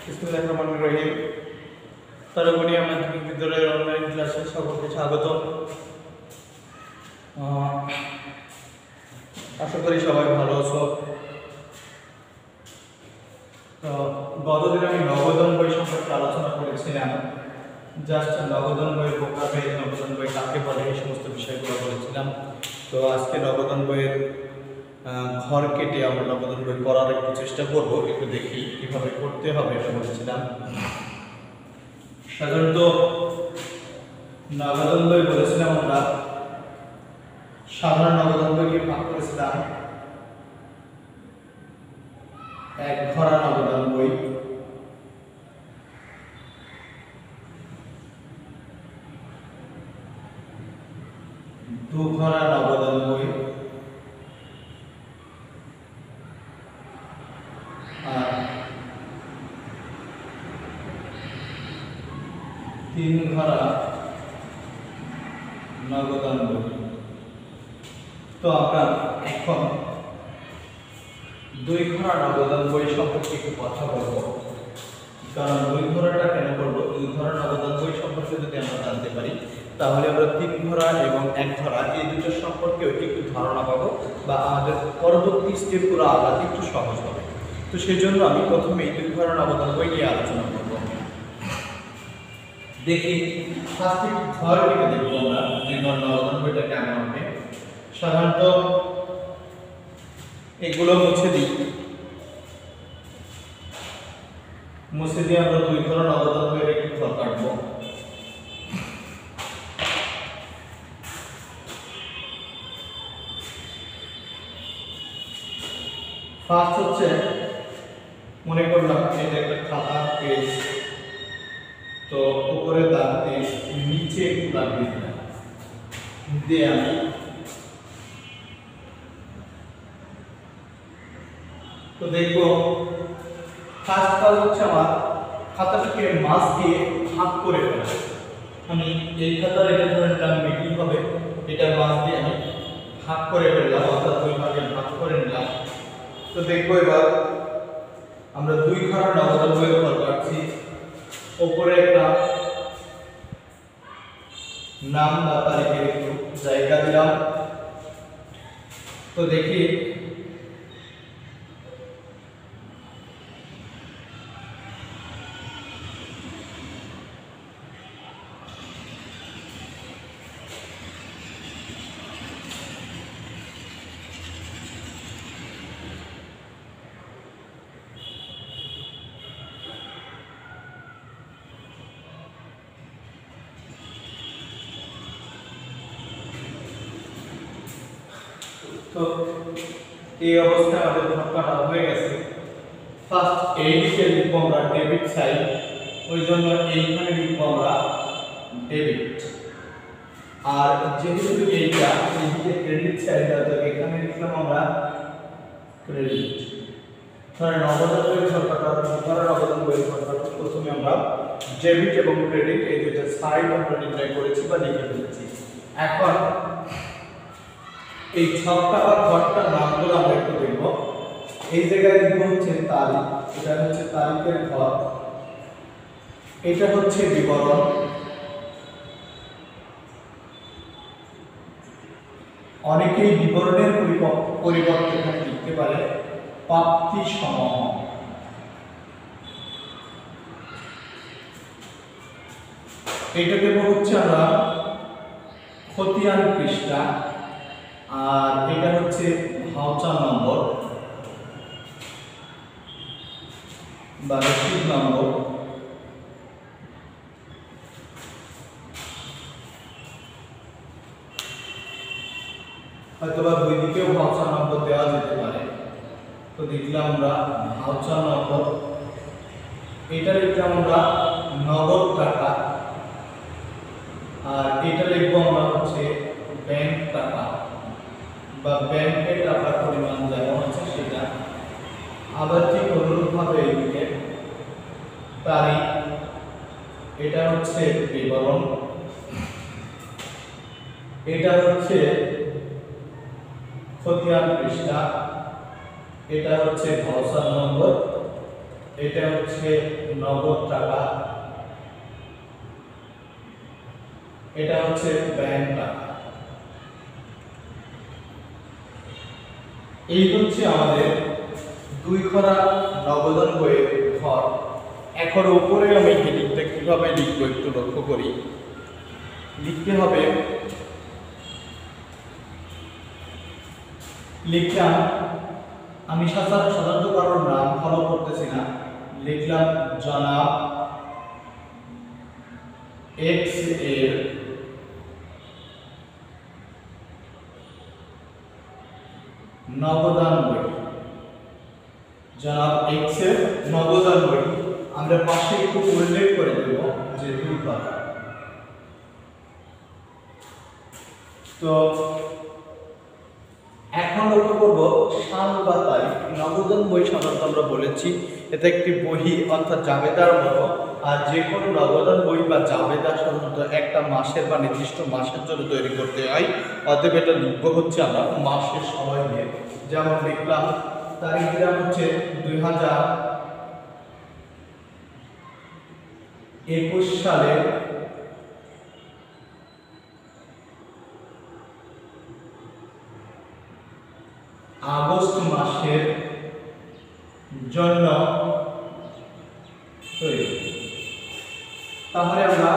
বিসমিল্লাহির রহমানির রহিম। তারপরে আমাদের বিদ্যালয়ের অনলাইন ক্লাসে সকলকে স্বাগত। আশা করি সবাই ভালো আছো। তো গতদিন আমি নবোদন বই সম্পর্কে আলোচনা করেছিলাম। জাস্ট নবোদন বইয়ের ভোকাবুলারি, নবোদন বই কাকে বলে, এই সমস্ত বিষয়গুলো বলেছিলাম। তো আজকে নবোদন বইয়ের ঘর কেটে আমরা নবোদন বই করার একটু চেষ্টা করব, একটু দেখি কিভাবে করতে হবে এটা বলেছিলাম। সাধারণত নবোদন বই বলেছিলাম আমরা সাধারণ নবোদন বইকে ভাগ করেছিলাম এক ঘরা নবোদন বই, দু ঘরা নবোদন বই, আর তিন ঘরা নবোদন বই। তো আমরা এখন দুই ঘরা নবোদন বই সম্পর্কে একটু কথা বলবো। কারণ দুই ঘরাটা কেন বলবো, দুই ঘরা নবোদন বই সম্পর্কে যদি আমরা জানতে পারি তাহলে আমরা তিন ঘরা এবং এক ঘরা এই দুটো সম্পর্কে একটু ধারণা পাবো, বা আমাদের পরবর্তী স্টেপগুলো আগাতে একটু সহজ হবে। তো সেই জন্য আমি প্রথমে এই দুই ঘরা নবোদন বই নিয়ে আলোচনা করব। দেখি ফার্স্টে ঘর কেটে দেখবো আমরা দুই ঘর নবোদন বইটা কেমন হবে। সাধারণত এগুলো মুছে দিই, মুছে দিয়ে আমরা দুই ঘর নবোদন বইয়ের একটি ঘর কাটবো। ফার্স্ট হচ্ছে মনে করলাম এটা একটা খাতা পেজ, তো উপরে দাগ দিয়ে নিচে একটু লাগিয়ে দিলাম, দিয়ে আমি তো দেখবো ফার্স্ট কাজ হচ্ছে আমার খাতাটাকে মাছ দিয়ে ভাগ করে ফেলা। আমি এই খাতার এটা ধরে নিলাম মিডিল হবে, এটা মাছ দিয়ে আমি ভাগ করে ফেললাম, অর্থাৎ দুই ভাগে ভাগ করে নিলাম। তো দেখবো এবার আমরা দুই ঘর নবোদন বইয়ের ঘর কাটছি। উপরে একটা নাম বা তারিখের একটু জায়গা দিলাম। তো দেখি তো এই অবস্থায় আমাদের ঘর কাটা হয়ে গেছে। ফার্স্ট এই দিকে লিখবো আমরা ডেবিট সাইড, ওই জন্য এইখানে লিখবো আমরা ডেবিট। আর যেহেতু এইটা এইদিকে ক্রেডিট সাইড আছে, এখানে লিখলাম আমরা ক্রেডিট। তাহলে নবোদন বইয়ের ঘর কাটা, নবোদন বইয়ের ঘর কাটা প্রথমে আমরা ডেবিট এবং ক্রেডিট এই দুটো সাইড আমরা নির্ণয় করেছি বা লিখে ফেলেছি। এখন এই ছকটা বা ঘরটার নামগুলো আমরা একটু দেখব। এই জায়গায় লিখবো হচ্ছে তারিখ, এটা হচ্ছে তারিখের ঘর, এটা হচ্ছে বিবরণ, অনেকেই বিবরণের পরিবর্তে এখানে লিখতে পারে প্রাপ্তি সমূহ। এটা দেব হচ্ছে আমরা খতিয়ান পৃষ্ঠা, আর এটা হচ্ছে ভাউচার নম্বর বা রসিদ নম্বর। হয়তোবা দুই দিকেও ভাউচার নম্বর দেওয়া যেতে পারে। তো দেখলাম আমরা ভাউচার নম্বর, এটা লিখলাম আমরা নগদ টাকা, আর এটা লিখবো আমরা হচ্ছে ব্যাংক টাকা বা ব্যাংকের টাকার পরিমাণ যেমন আছে সেটা। আবার ঠিক অনুরূপভাবে এদিকে তারিখ, এটা হচ্ছে বিবরণ, এটা হচ্ছে খতিয়ান পৃষ্ঠা, এটা হচ্ছে ভাউচার নম্বর, এটা হচ্ছে নগদ টাকা, এটা হচ্ছে ব্যাংক টাকা। এই হচ্ছে আমাদের দুই খরা নগদান বইয়ের ঘর। এখন উপরে আমি হেডিংটা কিভাবে লিখবো একটু লক্ষ্য করি। লিখতে হবে, লিখলাম, আমি সাধারণত কারোর নাম ফলো করতেছি না, লিখলাম জনাব এক্স এর নগদান বই, জনাব এক্স এর নগদান বই। আমরা পাশে একটু উল্লেখ করে দেব যে দুই কথা। তো এখন লক্ষ্য করব সাল বা তারিখ। নগদান বই সাধারণত আমরা বলেছি এটা একটি বহি অর্থাৎ জাবেদার মতো, আর যে কোনো নগদান বই বা জাবেদা সাধারণত একটা মাসের বা নির্দিষ্ট মাসের জন্য তৈরি করতে হয়। অতএব এটা লিখবো হচ্ছে আমরা মাসের সময় নিয়ে। যেমন লিখলাম তারিখ দিলাম হচ্ছে 2021 সালের আগস্ট মাসের জন্য তৈরি। তাহলে আমরা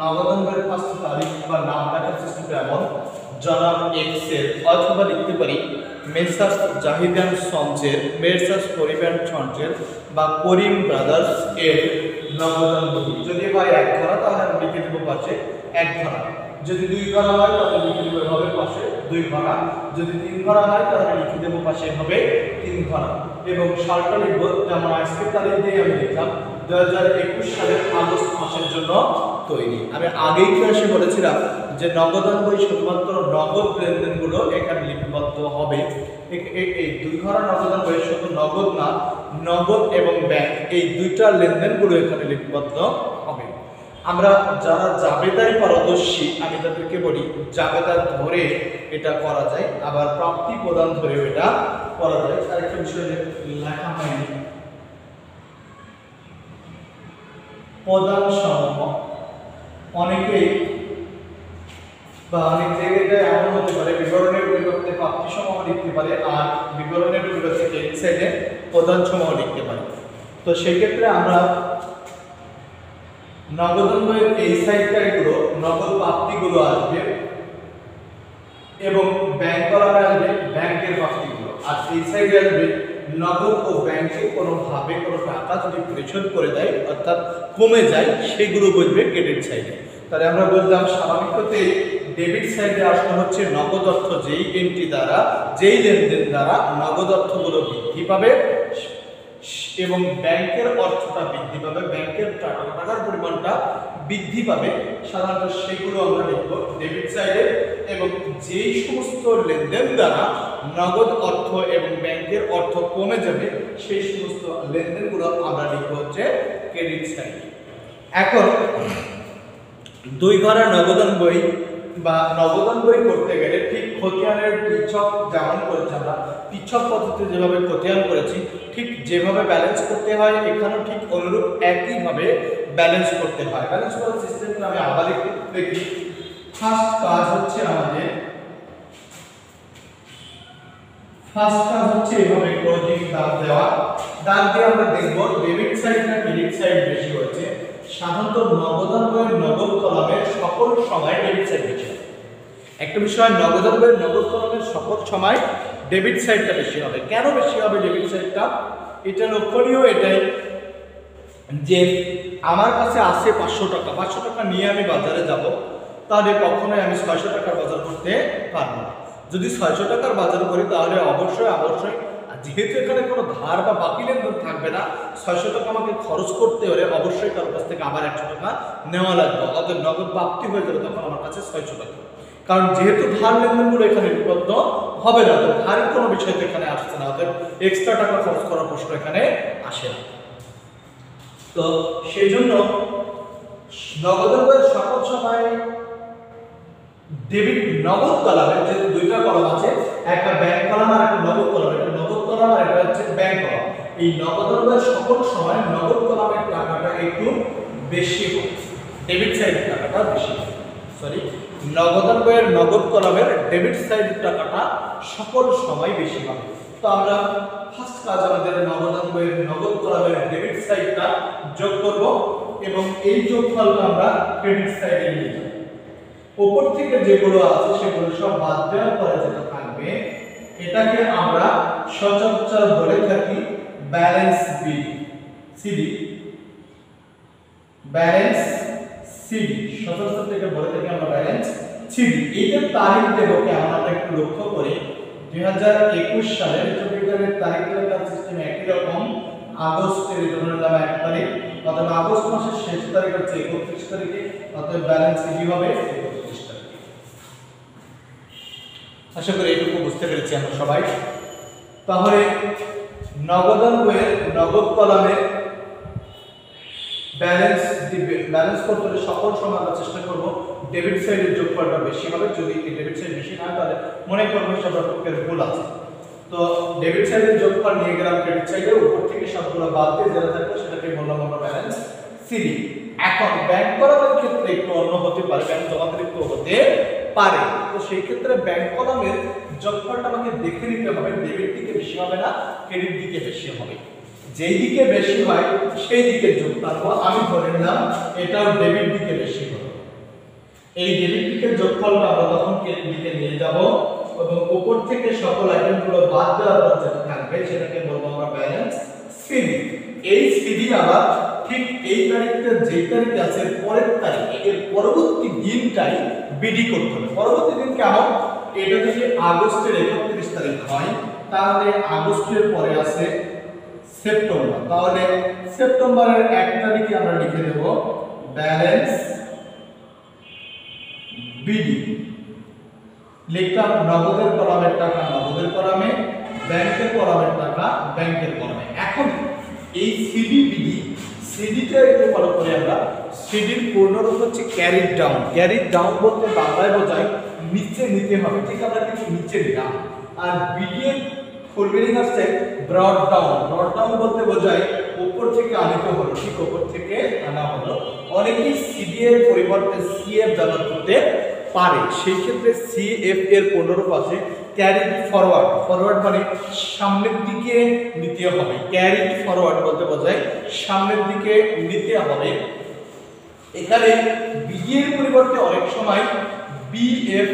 নগদান বইয়ের ফার্স্ট তারিখ বা নাম লেখার সিস্টেমটা এমন, জনাব এক্স এর, অথবা লিখতে পারি মেসার্স জাহিদ অ্যান্ড সন্সের, মেসার্স করিম অ্যান্ড সন্সের বা করিম ব্রাদার্স এর নগদান বই। যদি হয় এক ধারা তাহলে আমরা লিখে দেবো পাশে এক ধারা, যদি দুই ধারা হয় তাহলে লিখে দেবো হবে পাশে দুই ধারা, যদি তিন ধারা হয় তাহলে লিখে দেবো পাশে হবে তিন ধারা। এবং সালটা লিখবো, যেমন আজকের তারিখ দিয়ে আমি লিখলাম 2021 সালের আগস্ট মাসের জন্য তৈরি। আমি আগেই ক্লাসে বলেছিলাম যে নগদান বই শুধুমাত্র নগদ লেনদেনগুলো এখানে লিপিবদ্ধ হবে। এই দুই ঘরা নগদান বই শুধু নগদ না, নগদ এবং ব্যাংক এই দুইটা লেনদেনগুলো এখানে লিপিবদ্ধ হবে। আমরা যারা জাবেদায় পারদর্শী আমি তাদেরকে বলি জাবেদা ধরে এটা করা যায়, আবার প্রাপ্তি প্রদান ধরেও এটা করা যায়। আরেকটা বিষয় লেখা হয়নি, প্রদান সমূহ অনেকেই বা অনেক জায়গায় এমন হতে পারে বিবরণের পরিবর্তে প্রাপ্তি সমূহ লিখতে পারে, আর বিবরণের পরিবর্তে ক্রেডিট সাইডে প্রদান সমূহ লিখতে পারে। তো সেই ক্ষেত্রে আমরা নগদান বইয়ের এই সাইডটাগুলো নগদ প্রাপ্তিগুলো আসবে এবং ব্যাংক কলামে আসবে ব্যাংকের প্রাপ্তিগুলো, আর এই সাইডে আসবে নগদ ও ব্যাংকে কোনোভাবে কোনো টাকা যদি পরিশোধ করে দেয় অর্থাৎ কমে যায় সেগুলো বলবে ক্রেডিট সাইডে। তাহলে আমরা বললাম স্বাভাবিকতে ডেবিট সাইডে আসলে হচ্ছে নগদ অর্থ, যেই এন্ট্রি দ্বারা যেই লেনদেন দ্বারা নগদ অর্থগুলো বৃদ্ধি পাবে এবং ব্যাংকের অর্থটা বৃদ্ধি পাবে, ব্যাংকের টাকার পরিমাণটা বৃদ্ধি পাবে, সাধারণত সেগুলো আমরা লিখব ডেবিট সাইডে। এবং যেই সমস্ত লেনদেন দ্বারা নগদ অর্থ এবং ব্যাংকের অর্থ কমে যাবে সেই সমস্ত লেনদেনগুলো আমরা লিখব হচ্ছে ক্রেডিট সাইডে। এখন দুই ঘরা নগদান বই বা নগদান বই করতে গেলে ঠিক খতিয়ানের পিছক যেমন করেছি আমরা, পিছক পদ্ধতিতে যেভাবে খতিয়ান করেছি ঠিক যেভাবে ব্যালেন্স করতে হয় এখানেও ঠিক অনুরূপ একইভাবে ব্যালেন্স করতে হয়। ব্যালেন্স করার সিস্টেমটা আমি আবার একটু দেখি। ফার্স্ট কাজ হচ্ছে আমাদের, এভাবে ক্লোজিং দাগ দেওয়া। দাগ দিয়ে আমরা দেখব ডেবিট সাইড না ক্রেডিট সাইড বেশি হচ্ছে। সাধারণত নগদান বইয়ের নগদ কলামের সকল সময় ডেবিট সাইড বেশি হয়। একটা বিষয়, নগদান বইয়ের নগদ কলামের সকল সময় ডেবিট সাইডটা বেশি হবে। কেন বেশি হবে ডেবিট সাইডটা? এটা লক্ষণীয় এটাই যে আমার কাছে আছে 500 টাকা, 500 টাকা নিয়ে আমি বাজারে যাব, তাহলে কখনোই আমি 600 টাকার বাজার করতে পারবো না। যদি 600 টাকার বাজার করি তাহলে অবশ্যই যেহেতু এখানে কোনো ধার বা বাকি লেনদেন থাকবে না, 600 টাকা আমাকে খরচ করতে হলে অবশ্যই কারোর কাছ থেকে আবার 100 টাকা নেওয়া লাগবে। অর্থাৎ নগদ প্রাপ্তি হয়ে যাবে তখন আমার কাছে 600 টাকা, কারণ যেহেতু ধার লেনদেনগুলো এখানে লিপিবদ্ধ হবে না, তো ধারের কোনো বিষয় তো এখানে আসছে না, অর্থাৎ এক্সট্রা টাকা খরচ করার প্রশ্ন এখানে আসে না। তো সেই জন্য নগদান বইয়ের সকল সময় ডেবিট নগদ কলামে যে দুইটা কলাম আছে, একটা ব্যাংক কলাম আর একটা নগদ কলাম, একটা নগদ কলাম আর একটা হচ্ছে ব্যাংক কলাম। এই নগদান বইয়ের সকল সময় নগদ কলামের টাকাটা একটু বেশি হয়, ডেবিট সাইডের টাকাটা বেশি হয়। সরি, নগদান বইয়ের নগদ কলামের ডেবিট সাইডের টাকাটা সকল সময় বেশি হবে। তো আমরা ফার্স্ট কাজ আমাদের নগদান বইয়ের নগদ কলামের ডেবিট সাইডটা যোগ করব এবং এই যোগফলটা আমরা ক্রেডিট সাইডে নিয়ে যাব। উপর থেকে যেগুলো আছে সেগুলো সব বাদ দেওয়ার পরে যেটা থাকবে এটাকে আমরা সচরাচর বলে থাকি ব্যালেন্স সিডি, ব্যালেন্স সিডি সচরাচর থেকে বলে থাকি আমরা ব্যালেন্স সিডি। এইটার তারিখ দেব কেমন আমরা একটু লক্ষ্য করি। 2021 সালের বিজ্ঞানের তারিখ লেখার সিস্টেম একই রকম, আগস্টের ধরে নিলাম 1 তারিখ, অথবা আগস্ট মাসের শেষ তারিখ হচ্ছে 31 তারিখে, অতএব ব্যালেন্স সিডি হবে 31 তারিখে। আশা করি এইটুকু বুঝতে পেরেছি আমরা সবাই। তাহলে নগদান বইয়ের নগদ কলামে ব্যালেন্স করতে হলে সকল সময় আমরা চেষ্টা করব ডেবিট সাইডের যোগফলটা বেশি হবে। যদি ডেবিট সাইড বেশি না হয় তাহলে মনে করব সবরকমের ভুল আছে। তো ডেবিট সাইডের যোগফল নিয়ে গেলাম ক্রেডিট সাইডে, উপর থেকে সবগুলো বাদ দিয়ে যেটা থাকবে সেটাকে বললাম আমরা ব্যালেন্স সিডি। এখন ব্যাংক কলামের ক্ষেত্রে একটু অন্য হতে পারে, ব্যাংক জমাতে একটু হতে পারে। তো সেই ক্ষেত্রে ব্যাংক কলামের যোগফলটা আমাকে দেখে নিতে হবে, ডেবিট দিকে বেশি হবে না ক্রেডিট দিকে বেশি হবে। যেই দিকে বেশি হয় সেই দিকে যোগ করব। আমি ধরে নিলাম এটাও ডেবিট দিকে বেশি হবে, এই ডেবিট দিকের যোগফলটা আমরা তখন ক্রেডিট দিকে নিয়ে যাব এবং উপর থেকে সকল আইটেমগুলো বাদ দেওয়ার পর যেটা থাকবে সেটাকে বলবো আমরা ব্যালেন্স সিডি। এই সিডি আবার ঠিক এই তারিখটা যেই তারিখে আছে পরের তারিখে এর পরবর্তী দিনটাই বিডি করতে হবে। পরবর্তী দিন কেমন? এটা যদি আগস্টের 31 তারিখ হয় তাহলে আগস্টের পরে আছে সেপ্টেম্বর, তাহলে সেপ্টেম্বরের 1 তারিখে আমরা লিখে দেব ব্যালেন্স বিডি। লিখলাম নগদের কলামের টাকা নগদের কলামে, ব্যাংকের কলামের টাকা ব্যাংকের কলামে। এখন এই সিডি বিডি, সিডিটা একটু ফলো করে আমরা, সিডির পূর্ণরূপ হচ্ছে ক্যারিড ডাউন। ক্যারিড ডাউন বলতে বাংলায় বোঝায় নিচে নিতে হবে, ঠিক আমরা কিন্তু নিচে নিলাম। আর বিডি এর ফুল মিনিং হচ্ছে ব্রড ডাউন। ব্রড ডাউন বলতে বোঝায় উপর থেকে আনিতে হলো, ঠিক উপর থেকে আনা হলো। অনেকেই সিডি এর পরিবর্তে সিএফ ব্যবহার করতে পারে, সেই ক্ষেত্রে সিএফ এর পূর্ণরূপ আছে ক্যারিড ফরওয়ার্ড। ফরওয়ার্ড মানে সামনের দিকে নিতে হবে, ক্যারিড ফরওয়ার্ড বলতে বোঝায় সামনের দিকে নিতে হবে। এখানে বিডি এর পরিবর্তে অনেক সময় বিএফ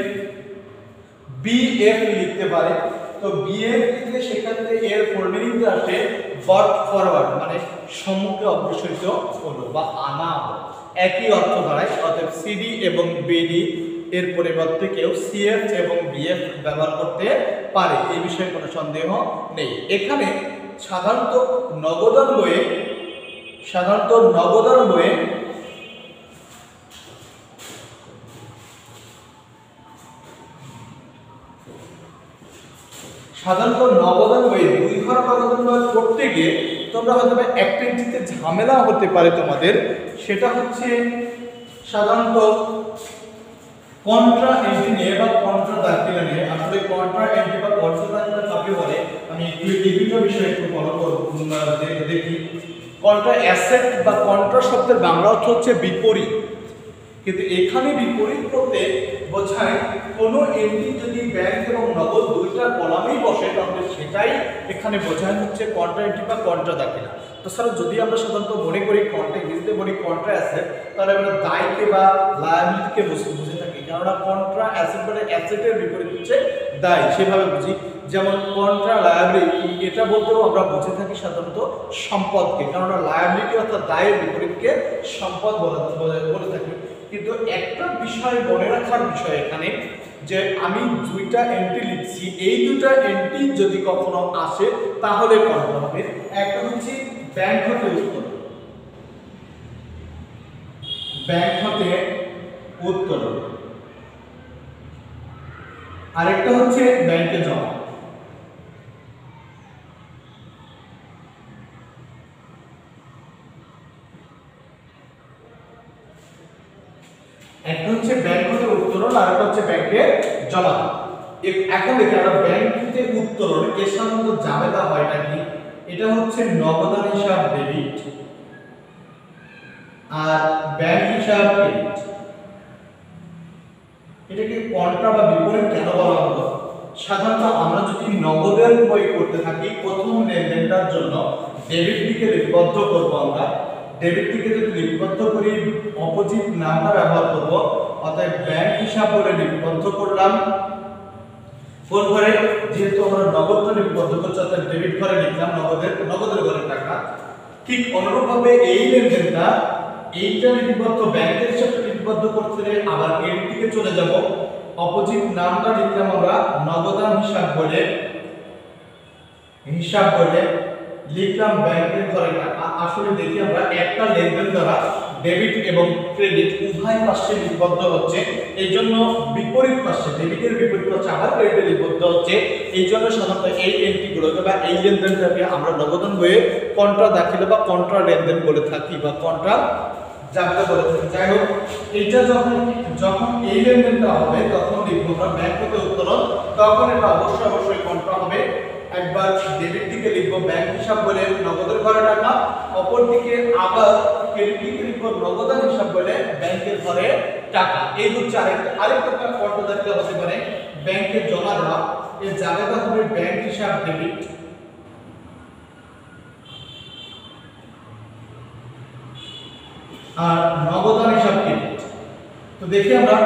লিখতে পারে। তো বিএফ লিখলে সেক্ষেত্রে এর ফুল মিনিং আসে বট ফরওয়ার্ড, মানে সম্মুখে অগ্রসরিত হলো বা আনা হলো, একই অর্থ দাঁড়ায়। অর্থাৎ সিডি এবং বিডি এর পরিবর্তে কেউ সিএফ এবং বিএফ ব্যবহার করতে পারে, এই বিষয়ে কোনো সন্দেহ নেই। এখানে সাধারণত নগদান বইয়ে সাধারণত নগদান বইয়ে দুই ঘর নগদান বই করতে গিয়ে তোমরা হয়তো একটা এন্ট্রিতে ঝামেলা হতে পারে তোমাদের, সেটা হচ্ছে সাধারণত কন্ট্রা এন্ট্রি নিয়ে বা কন্ট্রা দাখিলা নিয়ে। আসলে কন্ট্রা এন্ট্রি বা কন্ট্রা দাখিলা কাকে বলে আমি এই দুটো বিষয় একটু ফলো করব, দেখি। কন্ট্রা অ্যাসেট বা কন্ট্রা শব্দের বাংলা অর্থ হচ্ছে বিপরীত, কিন্তু এখানে বিপরীত বলতে বোঝায় কোনো এন্ট্রি যদি ব্যাংক এবং নগদ দুইটা কলামেই বসে তাহলে সেটাই এখানে বোঝায় হচ্ছে কন্ট্রা এন্ট্রি বা কন্ট্রা দাখিলা। তো স্যার যদি আমরা সাধারণত মনে করি কন্ট্রা ইংরেজিতে বলি কন্ট্রা অ্যাসেট, তাহলে আমরা দায়কে বা লায়াবিলিটিকে বুঝে থাকি, কেননা কন্ট্রা অ্যাসেট মানে অ্যাসেটের বিপরীত হচ্ছে দায়, সেভাবে বুঝি। যেমন কন্ট্রা লায়াবিলিটি, এটা বলতেও আমরা বুঝে থাকি সাধারণত সম্পদকে, কেননা লায়াবিলিটি অর্থাৎ দায়ের বিপরীতকে সম্পদ বলে থাকি। কিন্তু একটা বিষয় মনে রাখার বিষয় এখানে যে আমি দুইটা এন্ট্রি লিখছি, এই দুইটা এন্ট্রি যদি কখনো আসে তাহলে কন্ট্রা হবে। একটা হচ্ছে ব্যাংক হতে উত্তোলন, ব্যাংক হতে উত্তোলন, আরেকটা হচ্ছে ব্যাংকে জমা। একটা হচ্ছে ব্যাংক হতে উত্তোলন আর একটা হচ্ছে ব্যাংকে জমা। এখন দেখেন আমরা ব্যাংক হতে উত্তোলন এর সাধারণত ঝামেলা হয় নাকি, এটা হচ্ছে নগদান হিসাব ডেবিট আর ব্যাংক হিসাব ক্রেডিট। এটাকে কন্ট্রা বা বিপরীত কেন বলা হলো? সাধারণত আমরা যদি নগদের বই করতে থাকি, প্রথম লেনদেনটার জন্য ডেবিট দিকে লিপিবদ্ধ করব। আমরা ডেবিট দিকে যদি লিপিবদ্ধ করি অপোজিট নামটা ব্যবহার করব, অর্থাৎ ব্যাংক হিসাব বলে লিপিবদ্ধ করলাম। কোন ঘরে? যেহেতু আমরা নগদ লিপিবদ্ধ করছি অর্থাৎ ডেবিট ঘরে লিখলাম নগদের ঘরে টাকা। ঠিক অনুরূপভাবে এই লেনদেনটা এইটা লিপিবদ্ধ ব্যাংকের হিসাবে লিপিবদ্ধ করতে হলে আবার ক্রেডিট দিকে চলে যাব, অপোজিট নামটা লিখলাম আমরা নগদান হিসাব বলে লিখলাম ব্যাংকের ঘরে টাকা। আসলে দেখি আমরা একটা লেনদেন দ্বারা ডেবিট এবং ক্রেডিট উভয় পাশে লিপিবদ্ধ হচ্ছে, এই জন্য বিপরীত পাশে ডেবিটের বিপরীত পাশে আবার ক্রেডিটে লিপিবদ্ধ হচ্ছে। এই জন্য সাধারণত এই এন্ট্রিগুলোকে বা এই লেনদেনটাকে আমরা নগদান বইয়ে কন্ট্রা দাখিলে বা কন্ট্রা লেনদেন বলে থাকি বা কন্ট্রা জানতে বলে থাকি। যাই হোক, এইটা যখন এই লেনদেনটা হবে তখন লিখবো আমরা ব্যাংক হতে উত্তোলন, তখন এটা অবশ্যই কন্ট্রা হবে। একবার ডেবিট দিকে লিখবো ব্যাংক হিসাব বলে নগদের ঘরে টাকা, অপর দিকে আবার ক্রেডিট দিকে লিখবো নগদান হিসাব বলে ব্যাংকের ঘরে টাকা। এই হচ্ছে আরেকটা কন্ট্রা দাখিলে হতে পারে ব্যাংকে জমা দেওয়া, এর জায়গাটা হবে ব্যাংক হিসাব ডেবিট আর নগদান হিসাব ক্রেডিট। তো দেখি আমরা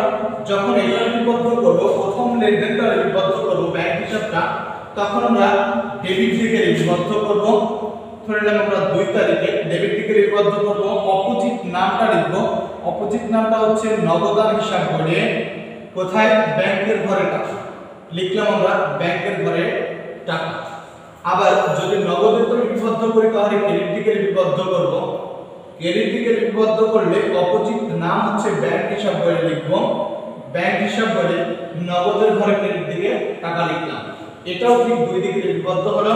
যখন এটা লিপিবদ্ধ করব, প্রথম লেনদেনটা লিপিবদ্ধ করব ব্যাংক হিসাবটা, তখন আমরা ডেবিট দিকে লিপিবদ্ধ করব। ধরে নিলাম আমরা 2 তারিখে ডেবিট দিকে লিপিবদ্ধ করব, অপোজিট নামটা লিখব। অপোজিট নামটা হচ্ছে নগদান হিসাব বলে কোথায়? ব্যাংকের ঘরে টাকা লিখলাম আমরা ব্যাংকের ঘরে টাকা। আবার যদি নগদের তো লিপিবদ্ধ করি তাহলে ক্রেডিট দিকে লিপিবদ্ধ করব। ক্রেডিট দিকে লিপিবদ্ধ করলে অপোজিট নাম হচ্ছে ব্যাংক হিসাব বলে লিখব, ব্যাংক হিসাব বলে নগদের ঘরে ক্রেডিট দিকে টাকা লিখলাম। এটাও ঠিক 2 দিকে লিপিবদ্ধ হলো।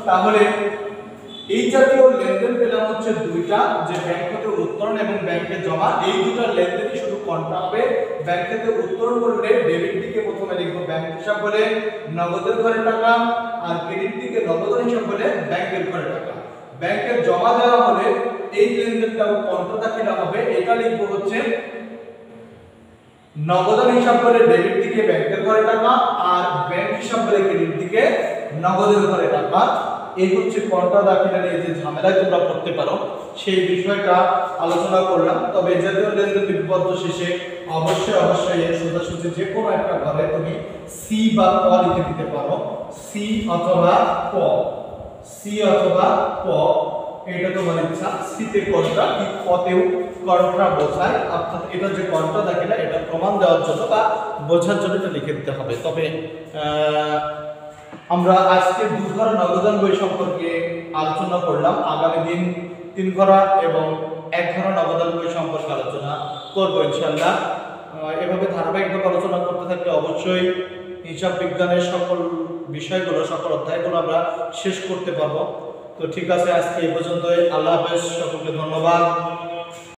তাহলে এই জাতীয় লেনদেন পেলাম হচ্ছে দুইটা, যে ব্যাংক হতে উত্তোলন এবং ব্যাংকে জমা। এই দুটো লেনদেনই শুধু কন্ট্রা হবে। ব্যাংক থেকে উত্তোলন করলে ডেবিট দিকে প্রথমে লিখব ব্যাংক হিসাব বলে নগদের ঘরে টাকা, আর ক্রেডিট দিকে নগদান হিসাব বলে ব্যাংকের ঘরে টাকা। ব্যাংকে জমা দেওয়া হলে এই লেনদেনটাও কন্ট্রা দাখিলা হবে, এটা লিখব হচ্ছে নগদান হিসাব বলে ডেবিট দিকে ব্যাংকের ঘরে টাকা, আর ব্যাংক হিসাব বলে ক্রেডিট দিকে নগদের ঘরে টাকা। এই হচ্ছে কন্ট্রা দাখিলা নিয়ে যে ঝামেলায় তোমরা পড়তে পারো সেই বিষয়টা আলোচনা করলাম। তবে এই জাতীয় লেনদেন লিপিবদ্ধ শেষে অবশ্যই এর সোজাসুজি যে কোনো একটা ঘরে তুমি সি বা প লিখে দিতে পারো, সি অথবা প, এটা তোমার ইচ্ছা। সিতে কন্ট্রা, ঠিক পতেও কন্ট্রা বোঝায়, অর্থাৎ এটা যে কন্ট্রা দাখিলা এটা প্রমাণ দেওয়ার জন্য বা বোঝার জন্য এটা লিখে দিতে হবে। তবে আমরা আজকে 2 ঘরা নগদান বই সম্পর্কে আলোচনা করলাম। আগামী দিন 3 ঘরা এবং 1 ঘরা নগদান বই সম্পর্কে আলোচনা করব ইনশাআল্লাহ। এভাবে ধারাবাহিকভাবে আলোচনা করতে থাকলে অবশ্যই হিসাব বিজ্ঞানের সকল বিষয়গুলো, সকল অধ্যায়গুলো আমরা শেষ করতে পারবো। তো ঠিক আছে, আজকে এই পর্যন্তই। আল্লাহ হাফেজ, সকলকে ধন্যবাদ।